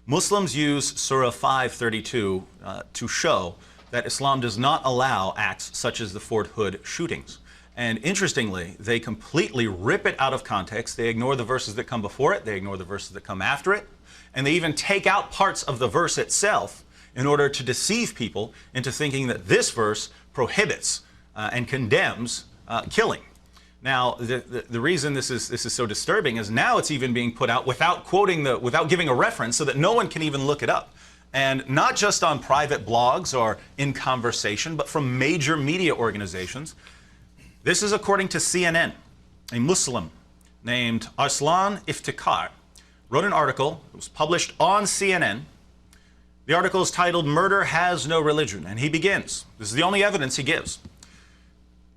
Muslims use Surah 532 to show that Islam does not allow acts such as the Fort Hood shootings. And interestingly, they completely rip it out of context. They ignore the verses that come before it. They ignore the verses that come after it. And they even take out parts of the verse itself in order to deceive people into thinking that this verse prohibits and condemns killing. Now, the reason this is so disturbing is now it's even being put out without without giving a reference, so that no one can even look it up. And not just on private blogs or in conversation, but from major media organizations. This is according to CNN. A Muslim named Arsalan Iftikhar wrote an article. It was published on CNN. The article is titled, "Murder Has No Religion," and he begins. This is the only evidence he gives.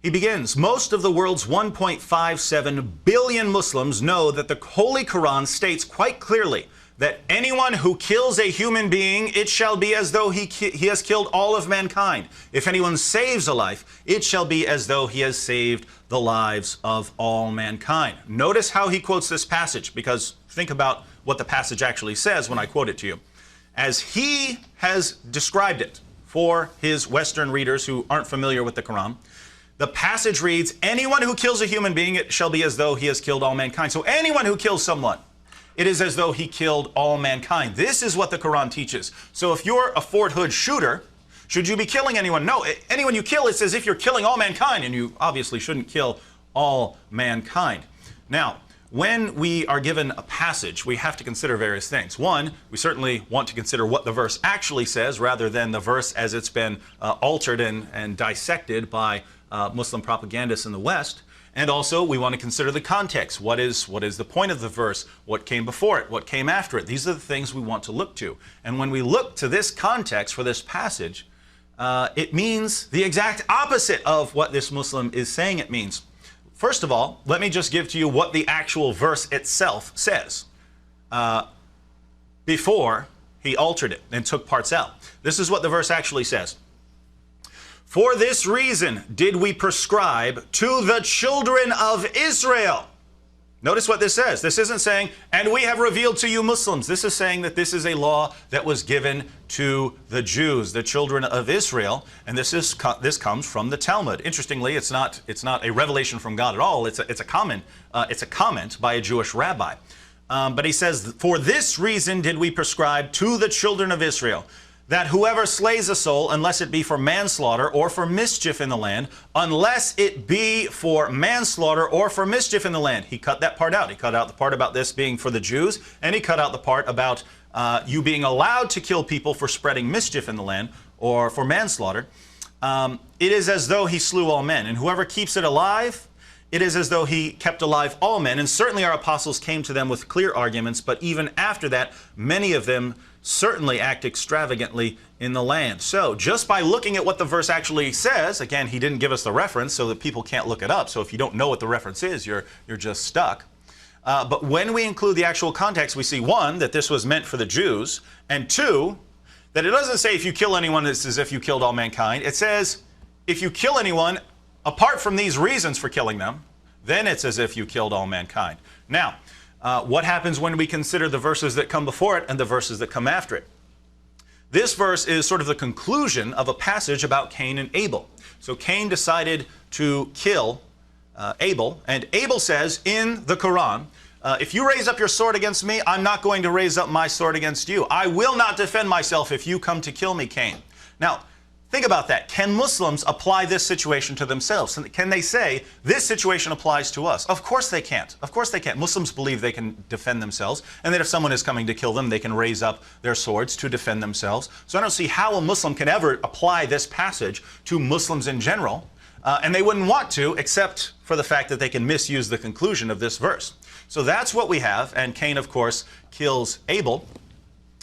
He begins, "Most of the world's 1.57 billion Muslims know that the Holy Qur'an states quite clearly that anyone who kills a human being, it shall be as though he has killed all of mankind. If anyone saves a life, it shall be as though he has saved the lives of all mankind." Notice how he quotes this passage, because think about what the passage actually says when I quote it to you. As he has described it for his Western readers who aren't familiar with the Quran, the passage reads, "Anyone who kills a human being, it shall be as though he has killed all mankind." So anyone who kills someone, it is as though he killed all mankind. This is what the Quran teaches. So if you're a Fort Hood shooter, should you be killing anyone? No, anyone you kill, it's as if you're killing all mankind, and you obviously shouldn't kill all mankind. Now, when we are given a passage, we have to consider various things. One, we certainly want to consider what the verse actually says, rather than the verse as it's been altered and dissected by Muslim propagandists in the West. And also, we want to consider the context. What is the point of the verse? What came before it? What came after it? These are the things we want to look to. And when we look to this context for this passage, it means the exact opposite of what this Muslim is saying it means. First of all, let me just give to you what the actual verse itself says before he altered it and took parts out. This is what the verse actually says. "For this reason did we prescribe to the children of Israel." Notice what this says. This isn't saying, "and we have revealed to you Muslims." This is saying that this is a law that was given to the Jews, the children of Israel, and this comes from the Talmud. Interestingly, it's not a revelation from God at all. It's a comment by a Jewish rabbi. But he says, "For this reason did we prescribe to the children of Israel, that whoever slays a soul, unless it be for manslaughter or for mischief in the land," unless it be for manslaughter or for mischief in the land. He cut that part out. He cut out the part about this being for the Jews, and he cut out the part about you being allowed to kill people for spreading mischief in the land or for manslaughter. "It is as though he slew all men, and whoever keeps it alive, it is as though he kept alive all men. And certainly our apostles came to them with clear arguments, but even after that, many of them certainly act extravagantly in the land." So just by looking at what the verse actually says, again, he didn't give us the reference so that people can't look it up. So if you don't know what the reference is, you're just stuck. But when we include the actual context, we see, one, that this was meant for the Jews, and two, that it doesn't say if you kill anyone, it's as if you killed all mankind. It says if you kill anyone, apart from these reasons for killing them, then it's as if you killed all mankind. Now, what happens when we consider the verses that come before it and the verses that come after it? This verse is sort of the conclusion of a passage about Cain and Abel. So Cain decided to kill Abel, and Abel says in the Quran, if you raise up your sword against me, I'm not going to raise up my sword against you. I will not defend myself if you come to kill me, Cain. Now, think about that. Can Muslims apply this situation to themselves? Can they say, this situation applies to us? Of course they can't. Of course they can't. Muslims believe they can defend themselves, and that if someone is coming to kill them, they can raise up their swords to defend themselves. So I don't see how a Muslim can ever apply this passage to Muslims in general, and they wouldn't want to, except for the fact that they can misuse the conclusion of this verse. So that's what we have, and Cain, of course, kills Abel,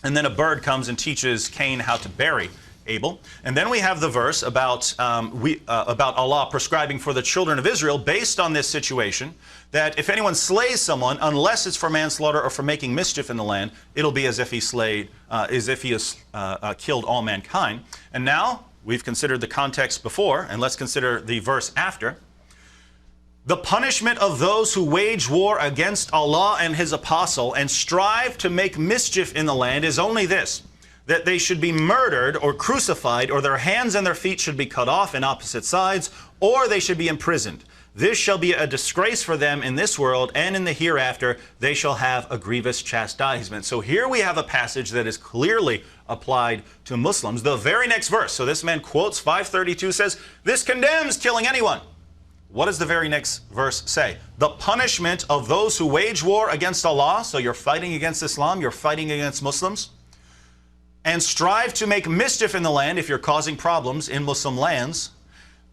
and then a bird comes and teaches Cain how to bury Abel. And then we have the verse about Allah prescribing for the children of Israel, based on this situation, that if anyone slays someone, unless it's for manslaughter or for making mischief in the land, it'll be as if he has killed all mankind. And now we've considered the context before, and let's consider the verse after. The punishment of those who wage war against Allah and His apostle and strive to make mischief in the land is only this, that they should be murdered or crucified, or their hands and their feet should be cut off in opposite sides, or they should be imprisoned. This shall be a disgrace for them in this world, and in the hereafter they shall have a grievous chastisement. So here we have a passage that is clearly applied to Muslims. The very next verse, so this man quotes 532, says, this condemns killing anyone. What does the very next verse say? The punishment of those who wage war against Allah, so you're fighting against Islam, you're fighting against Muslims, and strive to make mischief in the land, if you're causing problems in Muslim lands,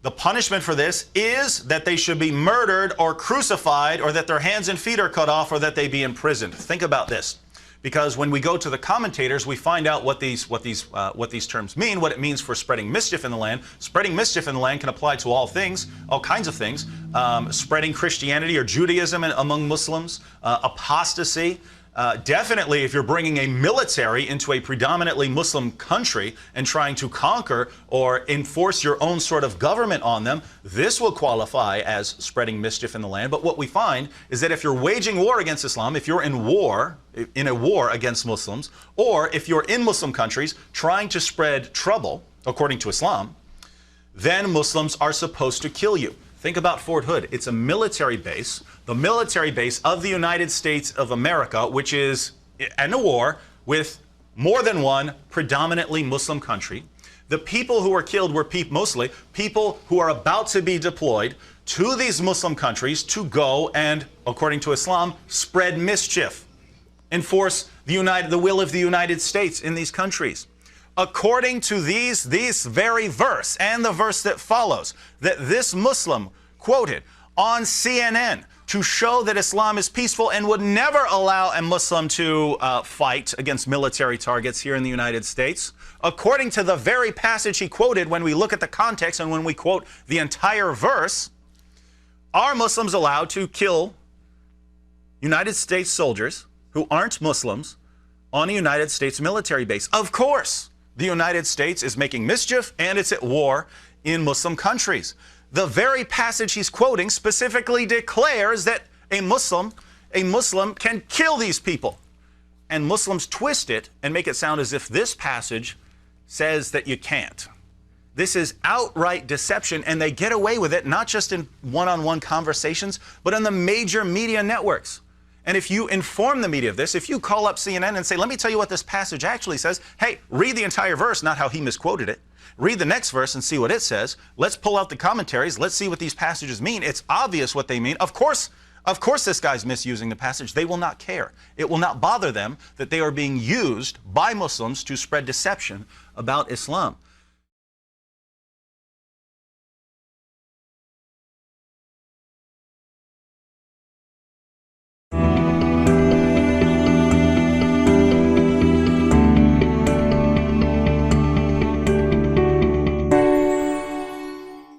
the punishment for this is that they should be murdered or crucified, or that their hands and feet are cut off, or that they be imprisoned. Think about this, because when we go to the commentators, we find out what these terms mean, what it means for spreading mischief in the land. Spreading mischief in the land can apply to all things, all kinds of things. Spreading Christianity or Judaism among Muslims, apostasy. Definitely, if you're bringing a military into a predominantly Muslim country and trying to conquer or enforce your own sort of government on them, this will qualify as spreading mischief in the land. But what we find is that if you're waging war against Islam, if you're in a war against Muslims, or if you're in Muslim countries trying to spread trouble, according to Islam, then Muslims are supposed to kill you. Think about Fort Hood. It's a military base, the military base of the United States of America, which is in a war with more than one predominantly Muslim country. The people who were killed were mostly people who are about to be deployed to these Muslim countries to go and, according to Islam, spread mischief, enforce the will of the United States in these countries. According to this very verse and the verse that follows, that this Muslim quoted on CNN to show that Islam is peaceful and would never allow a Muslim to fight against military targets here in the United States, according to the very passage he quoted, when we look at the context and when we quote the entire verse, are Muslims allowed to kill United States soldiers who aren't Muslims on a United States military base? Of course. The United States is making mischief and it's at war in Muslim countries. The very passage he's quoting specifically declares that a Muslim can kill these people. And Muslims twist it and make it sound as if this passage says that you can't. This is outright deception, and they get away with it not just in one-on-one conversations, but on the major media networks. And if you inform the media of this, if you call up CNN and say, let me tell you what this passage actually says, hey, read the entire verse, not how he misquoted it. Read the next verse and see what it says. Let's pull out the commentaries. Let's see what these passages mean. It's obvious what they mean. Of course this guy's misusing the passage. They will not care. It will not bother them that they are being used by Muslims to spread deception about Islam.